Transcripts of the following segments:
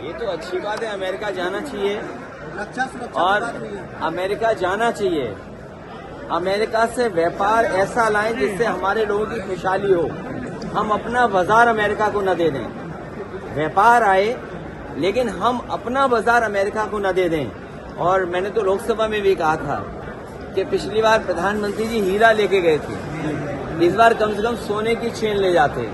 ये तो अच्छी बात है, अमेरिका जाना चाहिए और अमेरिका जाना चाहिए। अमेरिका से व्यापार ऐसा लाएं जिससे हमारे लोगों की खुशहाली हो। हम अपना बाजार अमेरिका को न दे दें। व्यापार आए लेकिन हम अपना बाजार अमेरिका को न दे दें। और मैंने तो लोकसभा में भी कहा था कि पिछली बार प्रधानमंत्री जी हीरा लेके गए थे, इस बार कम से कम सोने की चेन ले जाते।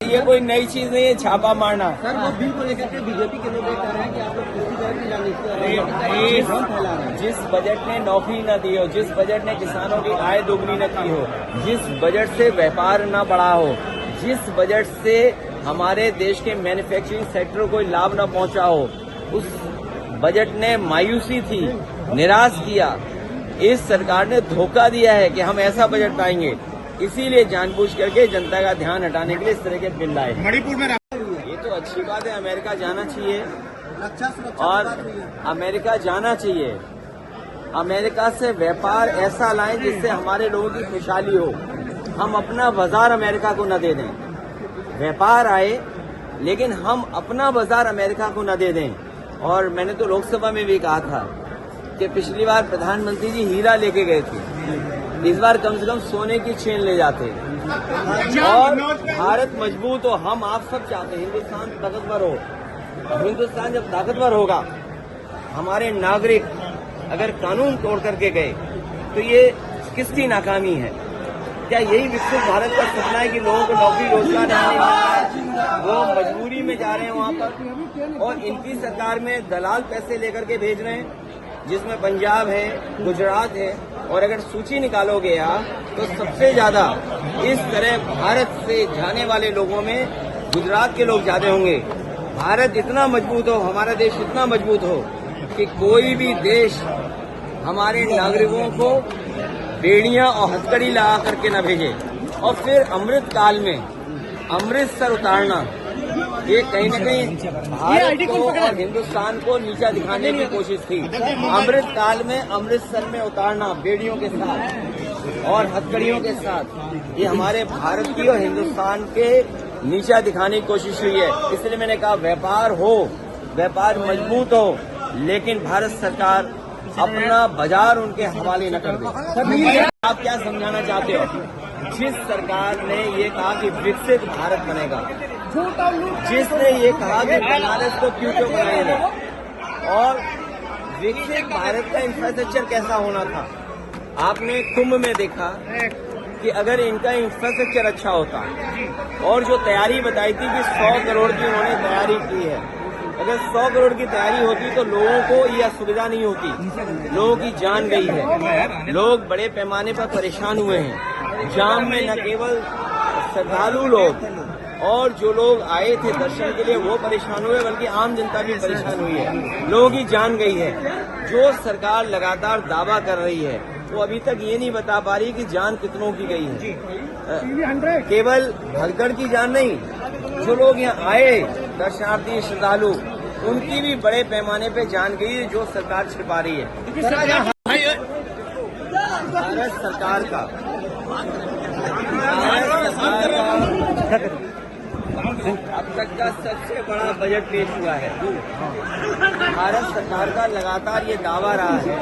ये कोई नई चीज नहीं है छापा मारना। सर वो बिल को लेकर के बीजेपी के लोग कह रहे हैं कि आप लोग किसी तरह की राजनीति फैला रहे हैं। जिस बजट ने नौकरी न दी हो, जिस बजट ने किसानों की आय दोगुनी न की हो, जिस बजट से व्यापार न बढ़ा हो, जिस बजट से हमारे देश के मैन्युफैक्चरिंग सेक्टर को लाभ न पहुंचा हो, उस बजट ने मायूसी थी, निराश किया। इस सरकार ने धोखा दिया है कि हम ऐसा बजट पाएंगे, इसीलिए जानबूझ करके जनता का ध्यान हटाने के लिए इस तरह के बिल लाए। मणिपुर में ये तो अच्छी बात है, अमेरिका जाना चाहिए और अमेरिका जाना चाहिए। अमेरिका से व्यापार ऐसा लाएं जिससे हमारे लोगों की खुशहाली हो। हम अपना बाजार अमेरिका को न दे दें। व्यापार आए लेकिन हम अपना बाजार अमेरिका को न दे दें। और मैंने तो लोकसभा में भी कहा था कि पिछली बार प्रधानमंत्री जी हीरा लेके गए थे, इस बार कम से कम सोने की चेन ले जाते और भारत मजबूत हो। हम आप सब चाहते हैं हिंदुस्तान ताकतवर हो। हिंदुस्तान जब ताकतवर होगा, हमारे नागरिक अगर कानून तोड़ करके गए तो ये किसकी नाकामी है? क्या यही विकसित भारत का सपना है कि लोगों को नौकरी रोजगार नहीं मिल रहा है, वो मजबूरी में जा रहे हैं वहां पर और इनकी सरकार में दलाल पैसे लेकर के भेज रहे हैं, जिसमें पंजाब है, गुजरात है। और अगर सूची निकालोगे आप तो सबसे ज्यादा इस तरह भारत से जाने वाले लोगों में गुजरात के लोग ज्यादा होंगे। भारत इतना मजबूत हो, हमारा देश इतना मजबूत हो कि कोई भी देश हमारे नागरिकों को बेड़ियां और हथकड़ी लगा करके न भेजे। और फिर अमृत काल में अमृतसर उतारना, ये कहीं न कहीं भारत को और हिंदुस्तान को नीचा दिखाने की कोशिश थी। अमृत काल में अमृतसर में उतारना बेड़ियों के साथ और हथकड़ियों के साथ, ये हमारे भारत की और हिंदुस्तान के नीचा दिखाने की कोशिश हुई है। इसलिए मैंने कहा व्यापार हो, व्यापार मजबूत हो, लेकिन भारत सरकार अपना बाजार उनके हवाले न कर दे। आप क्या समझाना चाहते हो? जिस सरकार ने ये कहा कि विकसित भारत बनेगा, जिसने ये कहा कि बनारस को क्यों बनाएंगे, और विकसित भारत का इंफ्रास्ट्रक्चर कैसा होना था आपने कुंभ में देखा कि अगर इनका इंफ्रास्ट्रक्चर अच्छा होता और जो तैयारी बताई थी कि 100 करोड़ की उन्होंने तैयारी की है, अगर 100 करोड़ की तैयारी होती तो लोगों को ये असुविधा नहीं होती। लोगों की जान गई है, लोग बड़े पैमाने पर परेशान हुए हैं। जाम में न केवल श्रद्धालु लोग और जो लोग आए थे दर्शन के लिए वो परेशान हुए, बल्कि आम जनता भी परेशान हुई है। लोगों की जान गई है। जो सरकार लगातार दावा कर रही है वो अभी तक ये नहीं बता पा रही कि जान कितनों की गई है। केवल भगदड़ की जान नहीं, जो लोग यहाँ आए दर्शनार्थी श्रद्धालु, उनकी भी बड़े पैमाने पे जान गई है, जो सरकार छिपा रही है। भारत सरकार का अब तक का सबसे बड़ा बजट पेश हुआ है। भारत सरकार का लगातार ये दावा रहा है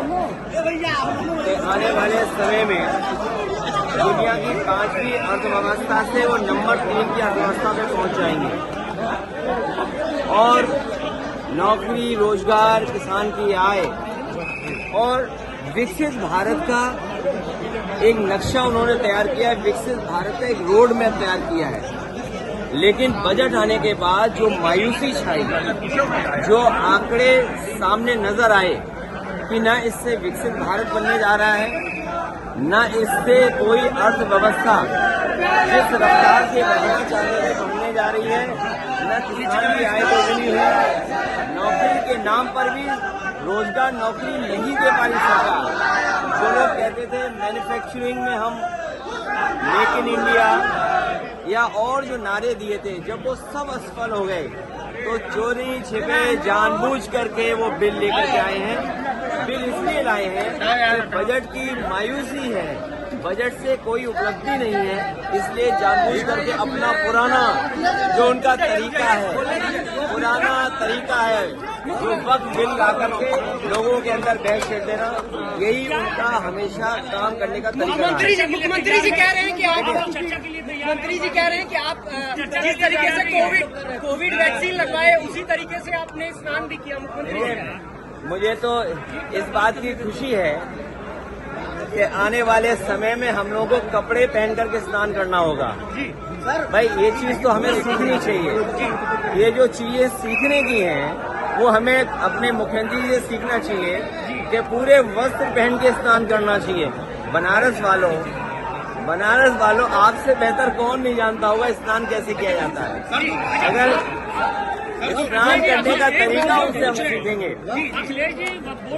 कि आने वाले समय में दुनिया की 5वीं अर्थव्यवस्था से वो नंबर 3 की अर्थव्यवस्था में पहुंच जाएंगे और नौकरी, रोजगार, किसान की आय और विकसित भारत का एक नक्शा उन्होंने तैयार किया है। विकसित भारत का एक रोड मैप तैयार किया है। लेकिन बजट आने के बाद जो मायूसी छाई, जो आंकड़े सामने नजर आए कि न इससे विकसित भारत बनने जा रहा है, न इससे कोई अर्थव्यवस्था जिस रफ्तार से बढ़ना चाहते थे बढ़ने जा रही है, न किसान की आय दोगुनी हुई। नौकरी के नाम पर भी रोजगार नौकरी नहीं दे पा रही सरकार। जो लोग कहते थे मैन्युफैक्चरिंग में हम मेक इन इंडिया या और जो नारे दिए थे, जब वो सब असफल हो गए तो चोरी छिपे जानबूझ करके वो बिल लेकर के आए हैं। बिल इसलिए लाए हैं कि बजट की मायूसी है, बजट से कोई उपलब्धि नहीं है, इसलिए जानबूझ करके अपना पुराना जो उनका तरीका है पुराना तरीका है जो वक्त बिल ला करके लोगों के अंदर बहस छेड़ देना, यही उनका हमेशा काम करने का तरीका है। मुख्यमंत्री जी कह रहे हैं कि आप मंत्री जी कह रहे हैं कि आप जिस तरीके से कोविड वैक्सीन लगवाए उसी तरीके से आपने स्नान भी किया। मुख्यमंत्री जी कह रहे हैं। मुझे तो इस बात की खुशी है कि आने वाले समय में हम लोगों को कपड़े पहन करके स्नान करना होगा। भाई ये चीज तो हमें सीखनी चाहिए। ये जो चीजें सीखने की हैं वो हमें अपने मुख्यमंत्री से सीखना चाहिए कि पूरे वस्त्र पहन के स्नान करना चाहिए। बनारस वालों आपसे बेहतर कौन नहीं जानता होगा स्नान कैसे किया जाता है। अगर स्नान करने का तरीका उनसे हम सीखेंगे।